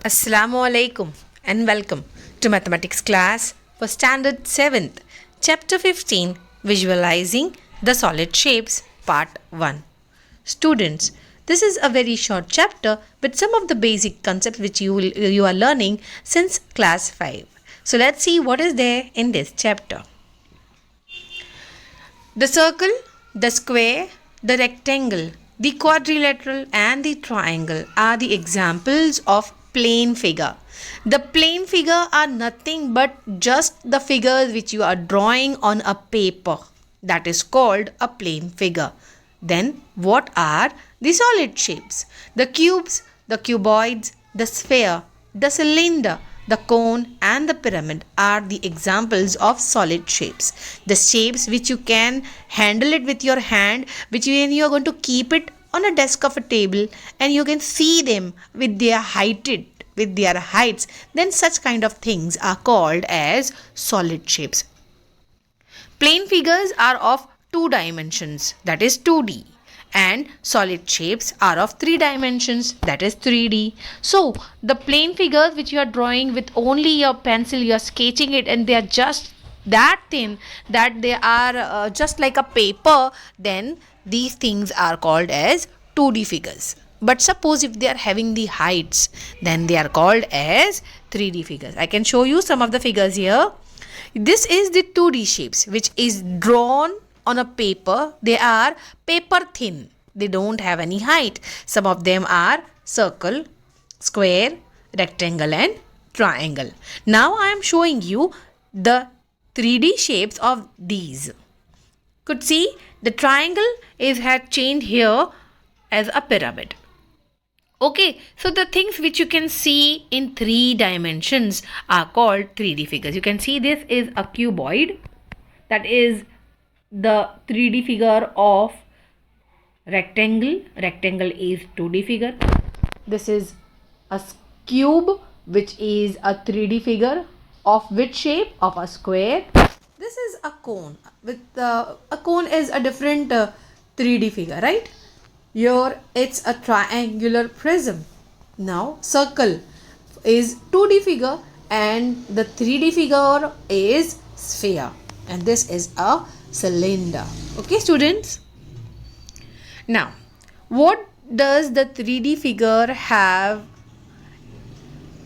Assalamu alaikum and welcome to mathematics class for standard 7th, chapter 15, visualizing the solid shapes, part 1. Students, this is a very short chapter with some of the basic concepts which you are learning since class 5. So let's see what is there in this chapter. The circle, the square, the rectangle, the quadrilateral and the triangle are the examples of plane figure. The plane figure are nothing but just the figures which you are drawing on a paper. That is called a plane figure. Then what are the solid shapes? The cubes, the cuboids, the sphere, the cylinder, the cone and the pyramid are the examples of solid shapes. The shapes which you can handle it with your hand, which when you are going to keep it on a desk of a table and you can see them with their heights, then such kind of things are called as solid shapes. Plane figures are of 2 dimensions, that is 2D, and solid shapes are of 3 dimensions, that is 3D. So the plane figures which you are drawing with only your pencil, you are sketching it and they are just that thin that they are just like a paper, then these things are called as 2D figures. But suppose if they are having the heights, then they are called as 3D figures. I can show you some of the figures here. This is the 2D shapes which is drawn on a paper. They are paper thin. They don't have any height. Some of them are circle, square, rectangle and triangle. Now I am showing you the 3D shapes of these. Could see the triangle had changed here as a pyramid. Okay, so the things which you can see in 3 dimensions are called 3D figures. You can see this is a cuboid, that is the 3D figure of rectangle. Rectangle is 2D figure. This is a cube which is a 3D figure of which shape? Of a square. This is a cone. With a cone is a different 3D figure, right? Here it's a triangular prism. Now circle is 2D figure and the 3D figure is sphere, and this is a cylinder. Okay students. Now what does the 3D figure have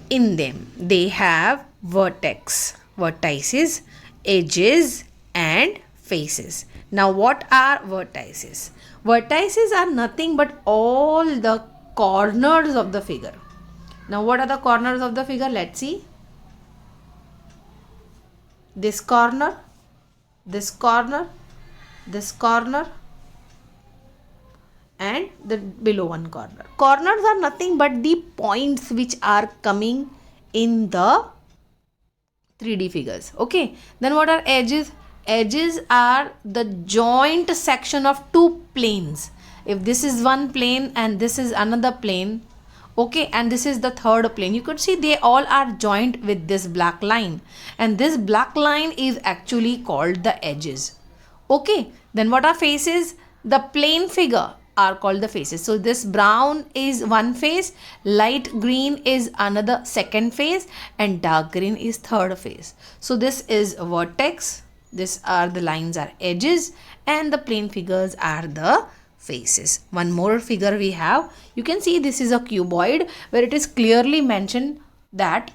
in them? They have vertices, edges and faces. Now what are vertices? Vertices are nothing but all the corners of the figure. Now what are the corners of the figure? Let's see. This corner, this corner, this corner and the below one corner. Corners are nothing but the points which are coming in the 3D figures. Okay. Then what are edges? Edges are the joint section of 2 planes. If this is one plane and this is another plane, okay, and this is the third plane, you could see they all are joined with this black line, and this black line is actually called the edges. Okay, then what are faces? The plane figure are called the faces. So this brown is one face, light green is another second face and dark green is third face. So this is a vertex. This are the lines are edges and the plane figures are the faces. One more figure we have. You can see this is a cuboid where it is clearly mentioned that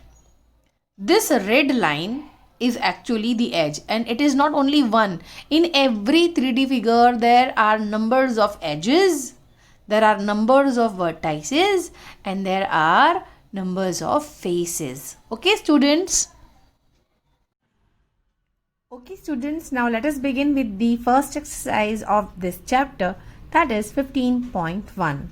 this red line is actually the edge, and it is not only one. In every 3D figure there are numbers of edges, there are numbers of vertices and there are numbers of faces. Okay students. Okay students, now let us begin with the first exercise of this chapter, that is 15.1.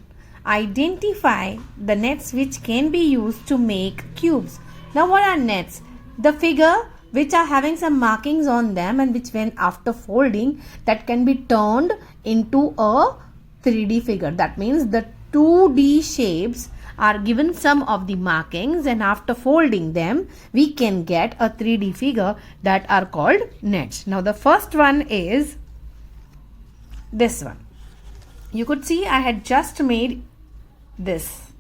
Identify the nets which can be used to make cubes. Now what are nets? The figure which are having some markings on them and which when after folding that can be turned into a 3D figure. That means the 2D shapes are given some of the markings and after folding them we can get a 3D figure that are called nets. Now the first one is this one. You could see I had just made this.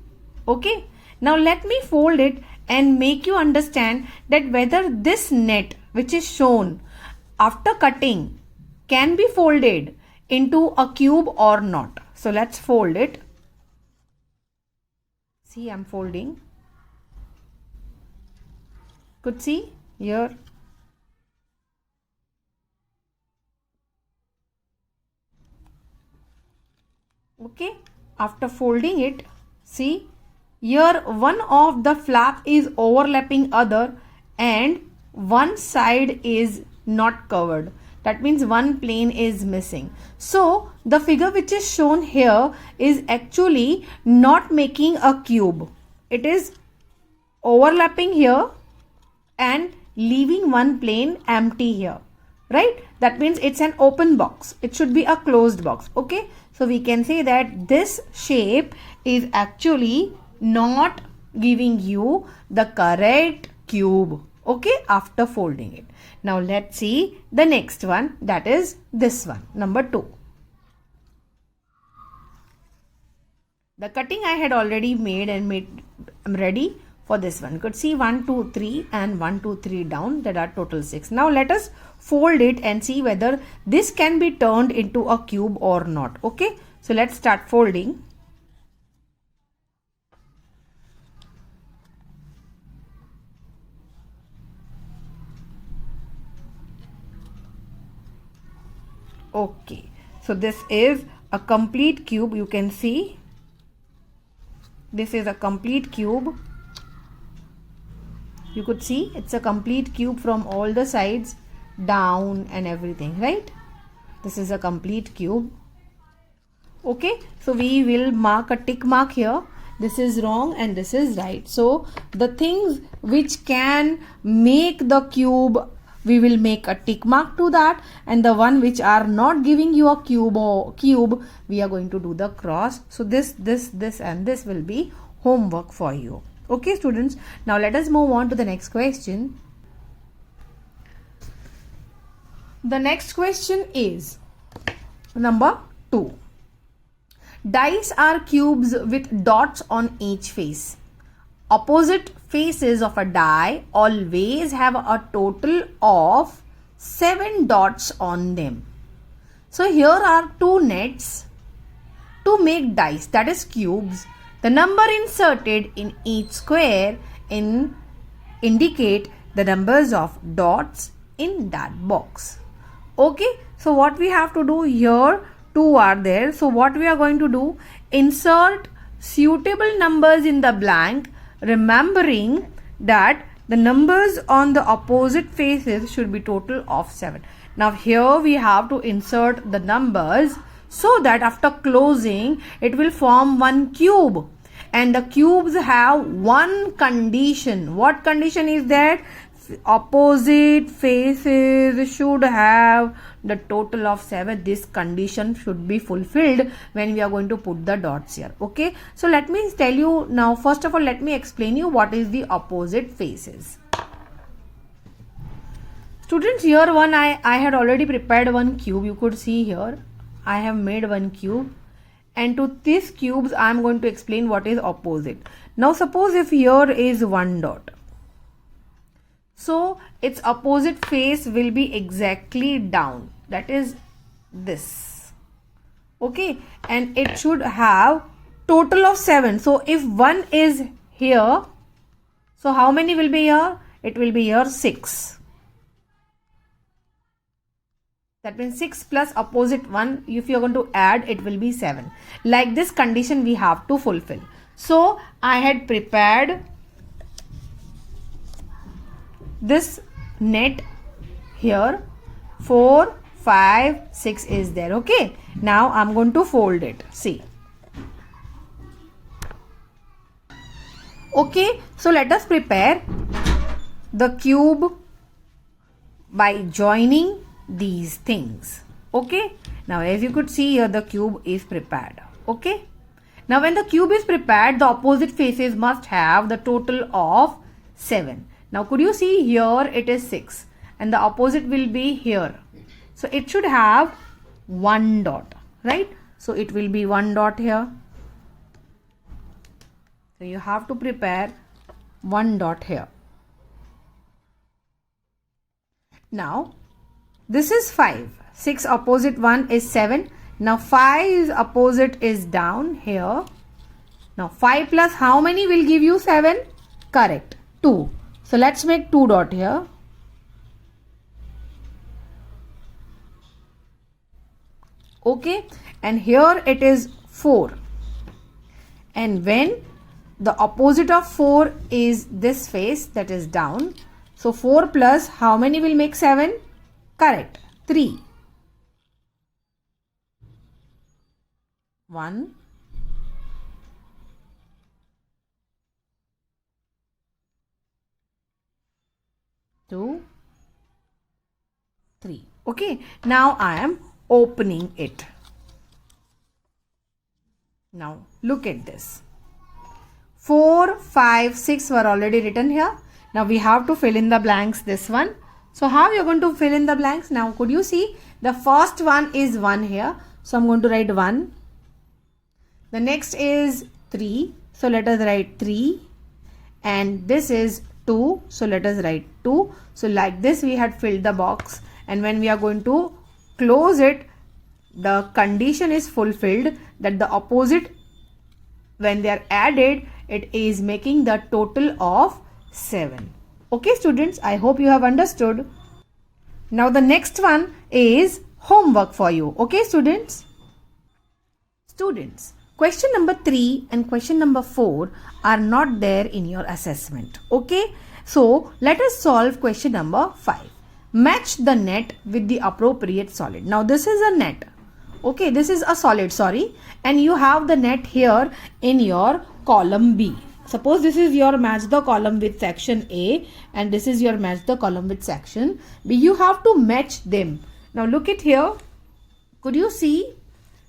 Okay, Now let me fold it and make you understand that whether this net which is shown after cutting can be folded into a cube or not. So let's fold it. See, I'm folding. Could see here. Okay, after folding it, see here one of the flap is overlapping other and one side is not covered. That means one plane is missing. So the figure which is shown here is actually not making a cube. It is overlapping here and leaving one plane empty here, right? That means it's an open box. It should be a closed box. Okay, so we can say that this shape is actually not giving you the correct cube. Okay, after folding it. Now let's see the next one, that is this one, number 2. The cutting I had already made and I'm ready for this one. You could see 1, 2, 3 and 1, 2, 3 down. That are total 6. Now let us fold it and see whether this can be turned into a cube or not. Okay, so let's start folding. Okay, so this is a complete cube. You can see this is a complete cube. You could see it's a complete cube from all the sides down and everything, right? This is a complete cube. Okay, so we will mark a tick mark here. This is wrong and this is right. So the things which can make the cube, we will make a tick mark to that, and the one which are not giving you a cube, we are going to do the cross. So this and this will be homework for you. Okay students, now let us move on to the next question. The next question is number 2. Dice are cubes with dots on each face. Opposite faces of a die always have a total of 7 dots on them. So here are 2 nets to make dice, that is cubes. The number inserted in each square indicate the numbers of dots in that box. Okay, so what we have to do here, 2 are there. So what we are going to do, insert suitable numbers in the blank, remembering that the numbers on the opposite faces should be total of 7. Now here we have to insert the numbers so that after closing it will form one cube, and the cubes have one condition. What condition is that? Opposite faces should have the total of 7. This condition should be fulfilled when we are going to put the dots here. Okay, so let me tell you now, first of all let me explain you what is the opposite faces. Students, here I had already prepared one cube. You could see here I have made one cube, and to these cubes I am going to explain what is opposite. Now suppose if here is 1 dot, so its opposite face will be exactly down, that is this. Okay, and it should have total of 7. So if 1 is here, so how many will be here? It will be here 6. That means 6 plus opposite 1, if you are going to add, it will be 7. Like this condition we have to fulfill. So I had prepared this net here, 4, 5, 6 is there. Okay, now I'm going to fold it. See. Okay, so let us prepare the cube by joining these things. Okay, now as you could see here, the cube is prepared. Okay, now when the cube is prepared, the opposite faces must have the total of 7. Now could you see here it is 6 and the opposite will be here, so it should have 1 dot, right? So it will be 1 dot here, So you have to prepare one dot here. Now this is 5. 6 opposite 1 is 7. Now 5 opposite is down here. Now 5 plus how many will give you 7? Correct, 2. So let's make 2 dot here. Okay, and here it is 4. And when the opposite of 4 is this face, that is down. So 4 plus how many will make 7? Correct, 3. 1. 2, 3. Okay, now I am opening it. Now look at this. 4, 5, 6 were already written here. Now we have to fill in the blanks this one. So how you are going to fill in the blanks? Now could you see the first one is 1 here. So I'm going to write 1. The next is 3. So let us write 3. And this is 2. So let us write 2. So like this we had filled the box. And when we are going to close it, the condition is fulfilled that the opposite, when they are added, it is making the total of 7. Okay students, I hope you have understood. Now the next one is homework for you. Okay students? Students, question number 3 and question number 4 are not there in your assessment. Okay? So let us solve question number 5. Match the net with the appropriate solid. Now this is a net. Okay, this is a solid, sorry. And you have the net here in your column B. Suppose this is your match the column with section A and this is your match the column with section B. You have to match them. Now look at here. Could you see?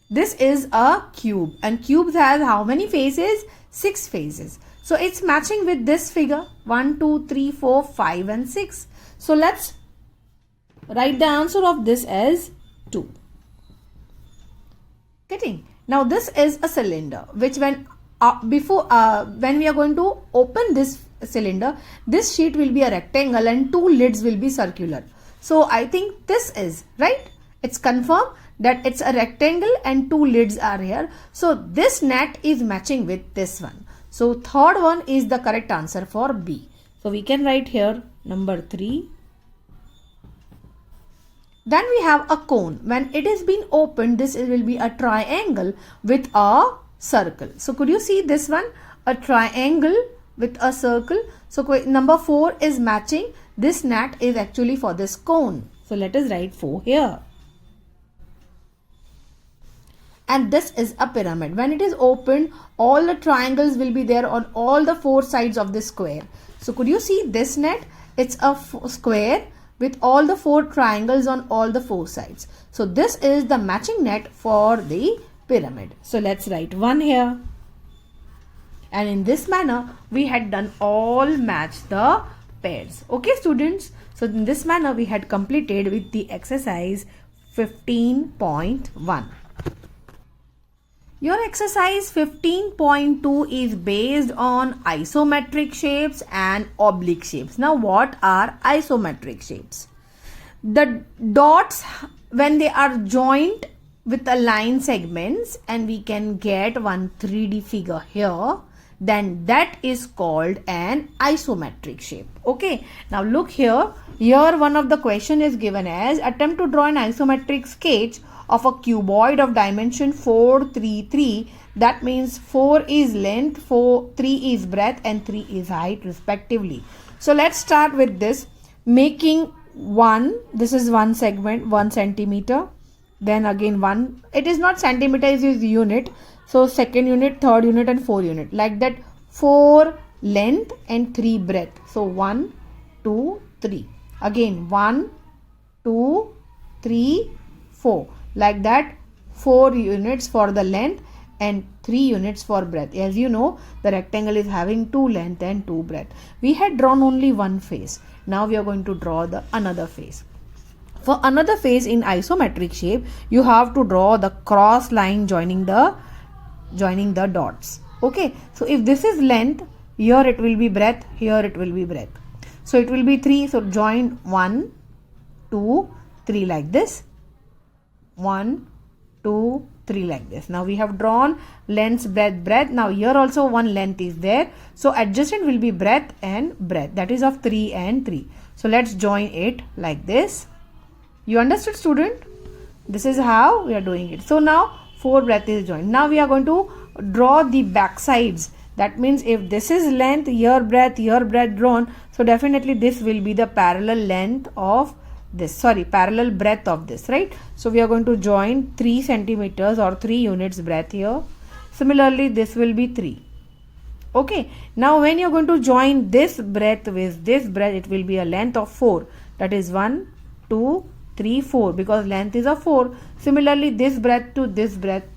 This is a cube and cubes has how many faces? 6 faces. So it's matching with this figure 1, 2, 3, 4, 5 and 6. So let's write the answer of this as 2. Getting? Now this is a cylinder which when we are going to open this cylinder, this sheet will be a rectangle and 2 lids will be circular. So I think this is right. It's confirmed that it's a rectangle and 2 lids are here. So this net is matching with this one. So third one is the correct answer for B. So we can write here number 3. Then we have a cone. When it is being opened, this will be a triangle with a circle. So could you see this one? A triangle with a circle. So number 4 is matching. This net is actually for this cone. So let us write 4 here. And this is a pyramid. When it is opened, all the triangles will be there on all the 4 sides of the square. So could you see this net? It's a square with all the 4 triangles on all the 4 sides. So this is the matching net for the pyramid. So let's write 1 here. And in this manner, we had done all match the pairs. Okay students? So in this manner, we had completed with the exercise 15.1. Your exercise 15.2 is based on isometric shapes and oblique shapes. Now what are isometric shapes? The dots, when they are joined with a line segments and we can get one 3D figure here, then that is called an isometric shape. Okay, now look here. Here one of the question is given as attempt to draw an isometric sketch of a cuboid of dimension 4, 3, 3. That means 4 is length, 3 is breadth and 3 is height respectively. So let's start with this. Making one, this is one segment, 1 centimeter. Then again 1, it is not centimeter, it is unit. So second unit, third unit and 4 unit. Like that 4 length and 3 breadth. So 1, 2, 3. Again 1, 2, 3, 4. Like that 4 units for the length and 3 units for breadth. As you know, the rectangle is having 2 length and 2 breadth. We had drawn only one face. Now we are going to draw the another face. For another face in isometric shape, you have to draw the cross line joining the dots. Okay, so if this is length, here it will be breadth, here it will be breadth. So it will be 3. So join 1, 2, 3 like this. 1, 2, 3 like this. Now we have drawn length, breadth, breadth. Now here also one length is there. So adjacent will be breadth and breadth. That is of 3 and 3. So let's join it like this. You understood, student? This is how we are doing it. So now 4 breadth is joined. Now we are going to draw the back sides. That means if this is length, here breadth drawn, so definitely this will be the parallel length of this, parallel breadth of this, right? So we are going to join 3 centimeters or 3 units breadth here. Similarly, this will be 3. Okay, now when you are going to join this breadth with this breadth, it will be a length of 4. That is 1, 2, 3, 4, because length is of 4. Similarly, this breadth to this breadth,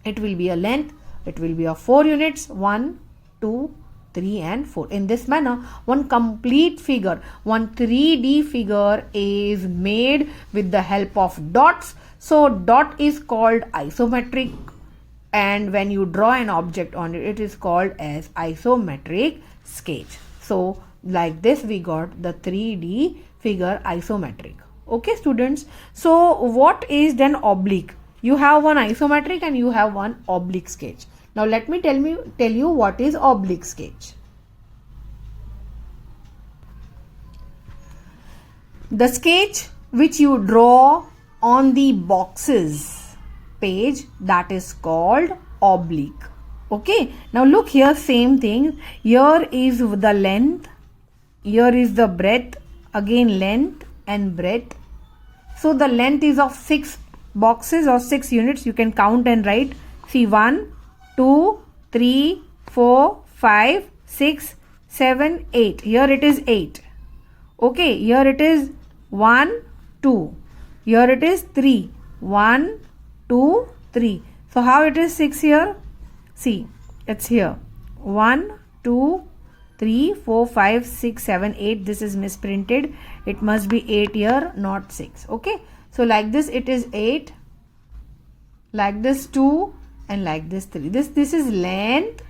it will be a length. It will be of 4 units. 1, 2, 3 and 4. In this manner, one complete figure, one 3D figure is made with the help of dots. So dot is called isometric, and when you draw an object on it, it is called as isometric sketch. So like this we got the 3D figure isometric. Okay, students. So what is then oblique? You have one isometric and you have one oblique sketch. Now let me tell you what is oblique sketch. The sketch which you draw on the boxes page, that is called oblique. Okay, now look here, same thing. Here is the length, here is the breadth, again length and breadth. So the length is of 6 boxes or 6 units. You can count and write. See, 1, 2, 3, 4, 5, 6, 7, 8. Here it is 8. Okay, here it is 1, 2. Here it is 3. 1, 2, 3. So how it is 6 here? See, it's here. 1, 2, 3, 4, 5, 6, 7, 8. This is misprinted. It must be 8 here, not 6. Okay. So like this it is 8. Like this 2. And like this 3. This is length.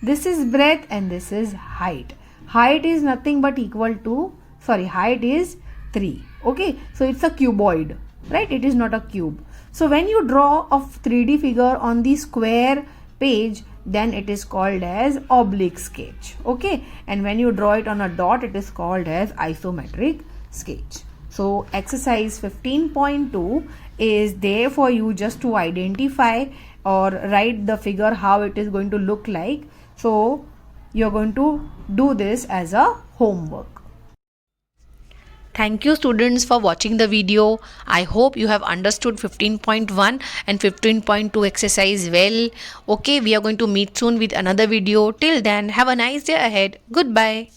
This is breadth. And this is height. Height is nothing but equal to, height is 3. Okay. So it's a cuboid. Right. It is not a cube. So when you draw a 3D figure on the square page, then it is called as oblique sketch. Okay, and when you draw it on a dot, it is called as isometric sketch. So exercise 15.2 is there for you just to identify or write the figure how it is going to look like. So you're going to do this as a homework. Thank you, students, for watching the video. I hope you have understood 15.1 and 15.2 exercise well. Okay, we are going to meet soon with another video. Till then, have a nice day ahead. Goodbye.